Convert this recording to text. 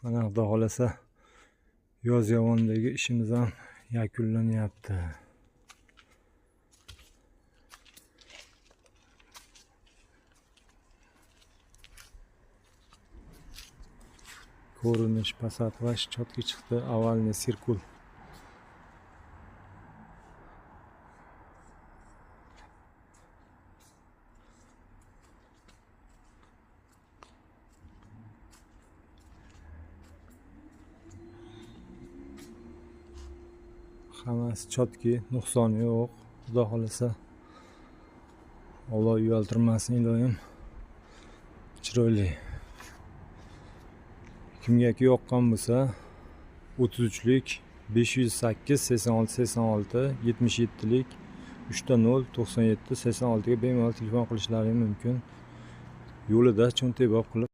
Mana Xudo xolasa Yozyovondagi ishimiz ham yakunlanyapti. Ko'rinish pasatlash chotga chiqdi. Avalniy sirkul. Hammasi chotki, nuqsoni yo'q. Xudo xolasa Alloh uyaltirmasin, iloyim. Chiroyli. Kimgaki yoqqan bo'lsa 33lik 508 86 86 77lik 3.0 97 86 ga bemalol telefon qilishlari mumkin. Yo'lida cho'ntak bob qilib